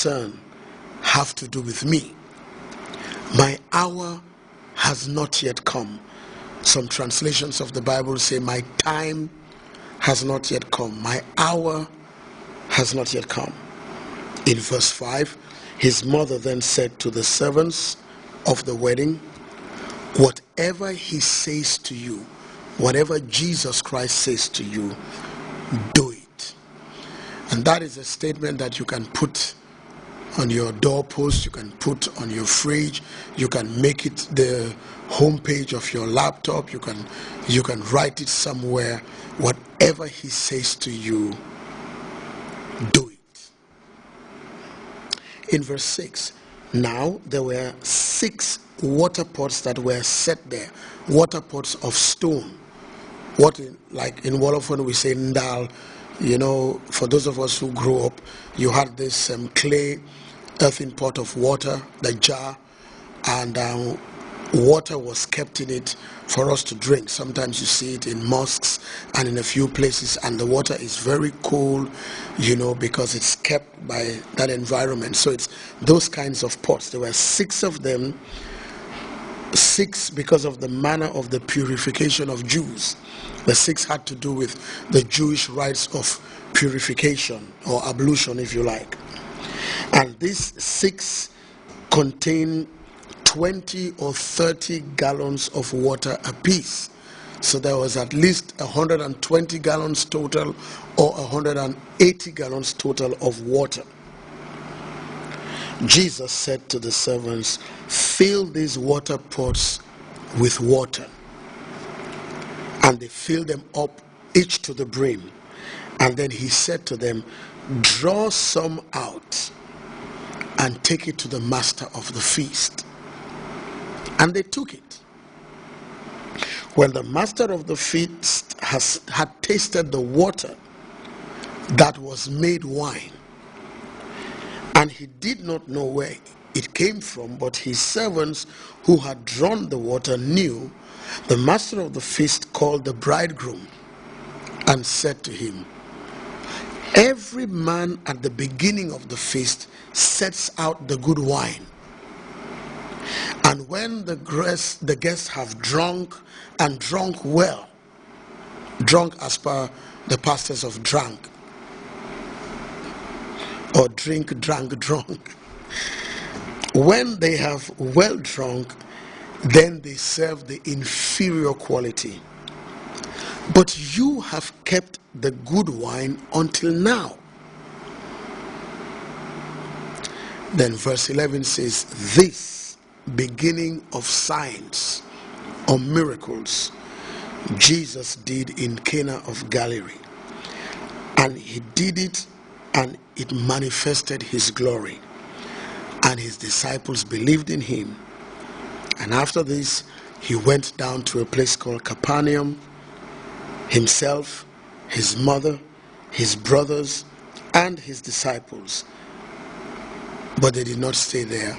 concern have to do with me. My hour has not yet come. Some translations of the Bible say, my time has not yet come. My hour has not yet come. In verse 5, his mother then said to the servants of the wedding, whatever he says to you, whatever Jesus Christ says to you, do it. And that is a statement that you can put on your doorpost, you can put on your fridge, you can make it the homepage of your laptop, you can write it somewhere. Whatever he says to you, do it. In verse 6, now there were 6 water pots that were set there, water pots of stone. Like in Wolof we say ndal. You know, for those of us who grew up, you had this clay earthen pot of water, the jar, and water was kept in it for us to drink. Sometimes you see it in mosques and in a few places, and the water is very cool, you know, because it's kept by that environment. So it's those kinds of pots. There were 6 of them, 6 because of the manner of the purification of Jews. The 6 had to do with the Jewish rites of purification, or ablution if you like. And these 6 contain 20 or 30 gallons of water apiece. So there was at least 120 gallons total, or 180 gallons total of water. Jesus said to the servants, fill these water pots with water. And they filled them up, each to the brim. And then he said to them, draw some out and take it to the master of the feast. And they took it. When the master of the feast had tasted the water that was made wine, and he did not know where it came from, but his servants who had drawn the water knew, the master of the feast called the bridegroom and said to him, every man at the beginning of the feast sets out the good wine. And when the guests have drunk, and drunk well, drunk as per the pastors of drunk, or drink, drank, drunk. When they have well drunk, then they serve the inferior quality. But you have kept the good wine until now. Then verse 11 says, this beginning of signs or miracles Jesus did in Cana of Galilee. And he did it, and it manifested his glory. And his disciples believed in him. And after this, he went down to a place called Capernaum, himself, his mother, his brothers, and his disciples. But they did not stay there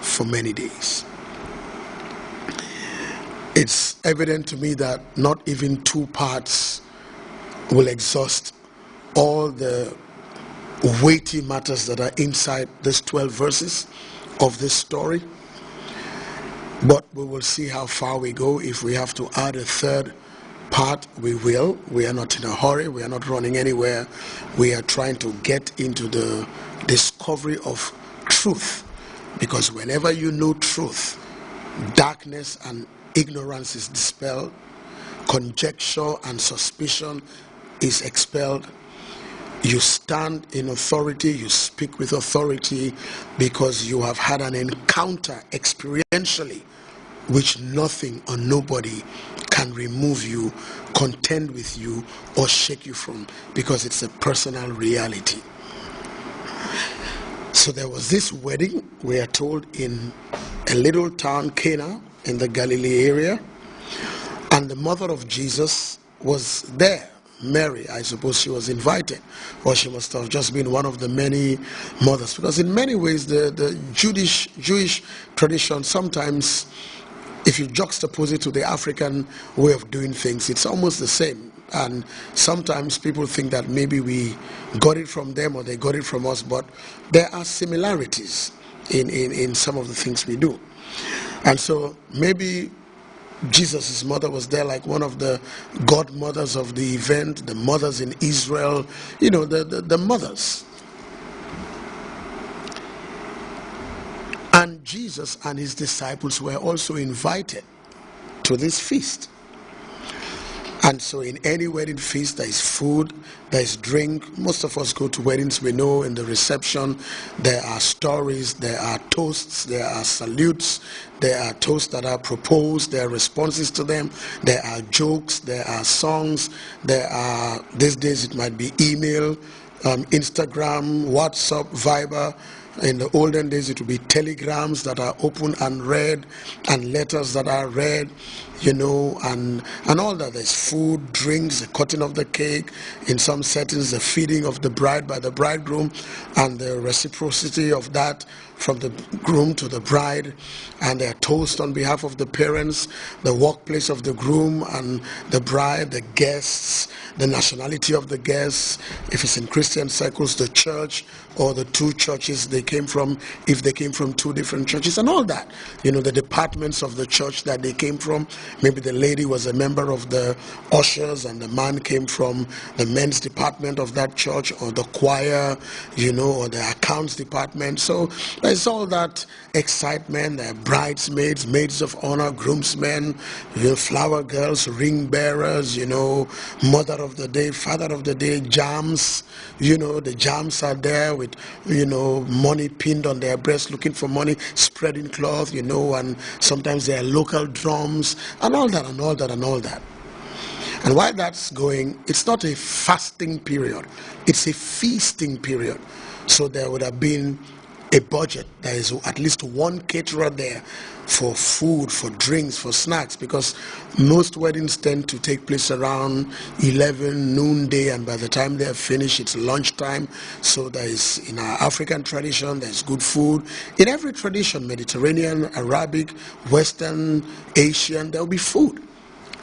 for many days. It's evident to me that not even 2 parts will exhaust all the weighty matters that are inside these 12 verses of this story. But we will see how far we go. If we have to add a 3rd part, we will. We are not in a hurry. We are not running anywhere. We are trying to get into the discovery of truth. Because whenever you know truth, darkness and ignorance is dispelled, conjecture and suspicion is expelled. You stand in authority, you speak with authority, because you have had an encounter experientially which nothing or nobody can remove you, contend with you, or shake you from, because it's a personal reality. So there was this wedding, we are told, in a little town, Cana, in the Galilee area, and the mother of Jesus was there. Mary, I suppose she was invited, or she must have just been one of the many mothers, because in many ways the Jewish tradition, sometimes if you juxtapose it to the African way of doing things, it's almost the same. And sometimes people think that maybe we got it from them or they got it from us, but there are similarities in some of the things we do. And so maybe Jesus' mother was there, like one of the godmothers of the event, the mothers in Israel, the mothers. And Jesus and his disciples were also invited to this feast. And so in any wedding feast, there is food, there is drink. Most of us go to weddings, we know in the reception, there are stories, there are toasts, there are salutes, there are toasts that are proposed, there are responses to them, there are jokes, there are songs, there are, these days it might be email, Instagram, WhatsApp, Viber. In the olden days, it would be telegrams that are open and read, and letters that are read, and all that. There's food, drinks, the cutting of the cake, in some settings, the feeding of the bride by the bridegroom, and the reciprocity of that from the groom to the bride, and their toast on behalf of the parents, the workplace of the groom and the bride, the guests, the nationality of the guests, if it's in Christian circles, the church or the two churches they came from, if they came from two different churches, and all that. The departments of the church that they came from. Maybe the lady was a member of the ushers and the man came from the men's department of that church, or the choir, or the accounts department. So there's all that excitement. There are bridesmaids, maids of honor, groomsmen, flower girls, ring bearers, mother of the day, father of the day, jams. The jams are there with, money pinned on their breasts, looking for money, spreading cloth, and sometimes there are local drums, and all that, and all that, and all that. And while that's going, it's not a fasting period, it's a feasting period. So there would have been a budget. There is at least one caterer there for food, for drinks, for snacks, because most weddings tend to take place around 11 noonday, and by the time they're finished, it's lunchtime. So there is, in our African tradition, there's good food. In every tradition, Mediterranean, Arabic, Western, Asian, there will be food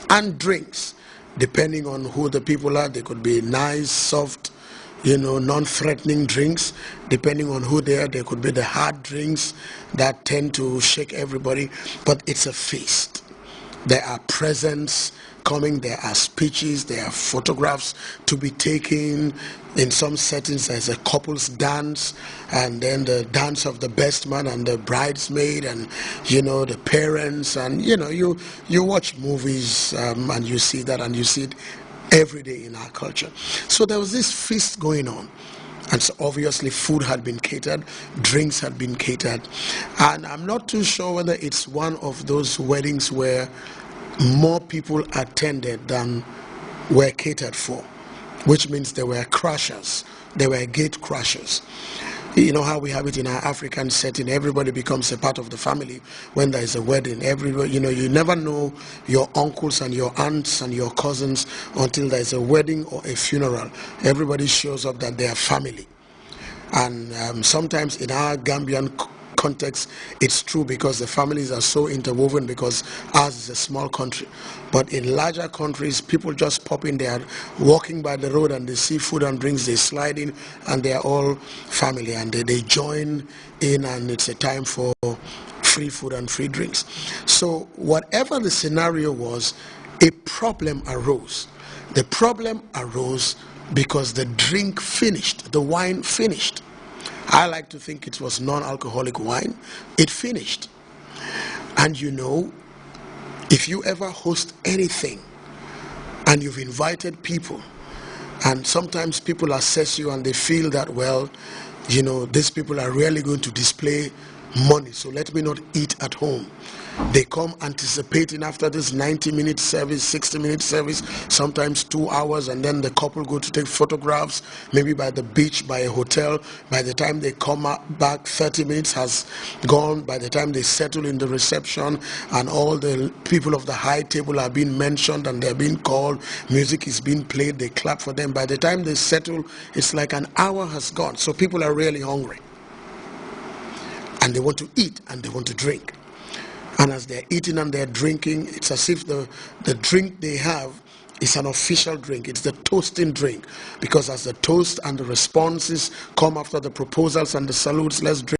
and drinks, depending on who the people are. They could be nice, soft, non-threatening drinks. Depending on who they are, there could be the hard drinks that tend to shake everybody. But it's a feast. There are presents coming, there are speeches, there are photographs to be taken. In some settings, there's a couple's dance, and then the dance of the best man and the bridesmaid, and the parents, and you watch movies and you see that, and you see it every day in our culture. So there was this feast going on, and so obviously food had been catered, drinks had been catered, and I'm not too sure whether it's one of those weddings where more people attended than were catered for, which means there were crashers, there were gate crashers. You know how we have it in our African setting, everybody becomes a part of the family when there is a wedding. Everybody, you never know your uncles and your aunts and your cousins until there is a wedding or a funeral. Everybody shows up that they are family. And sometimes in our Gambian context, it's true, because the families are so interwoven, because ours is a small country. But in larger countries, people just pop in there, walking by the road, and they see food and drinks, they slide in, and they are all family, and they join in, and it's a time for free food and free drinks. So whatever the scenario was, a problem arose. The problem arose because the drink finished, the wine finished. I like to think it was non-alcoholic wine. It finished. And if you ever host anything and you've invited people, and sometimes people assess you and they feel that, well, these people are really going to display money, so let me not eat at home. They come anticipating after this 90-minute service, 60-minute service, sometimes 2 hours, and then the couple go to take photographs, maybe by the beach, by a hotel. By the time they come back, 30 minutes has gone. By the time they settle in the reception, and all the people of the high table are being mentioned and they're being called, music is being played, they clap for them. By the time they settle, it's like an hour has gone. So people are really hungry, and they want to eat and they want to drink. And as they're eating and they're drinking, it's as if the drink they have It's an official drink. It's the toasting drink, because as the toast and the responses come after the proposals and the salutes, let's drink.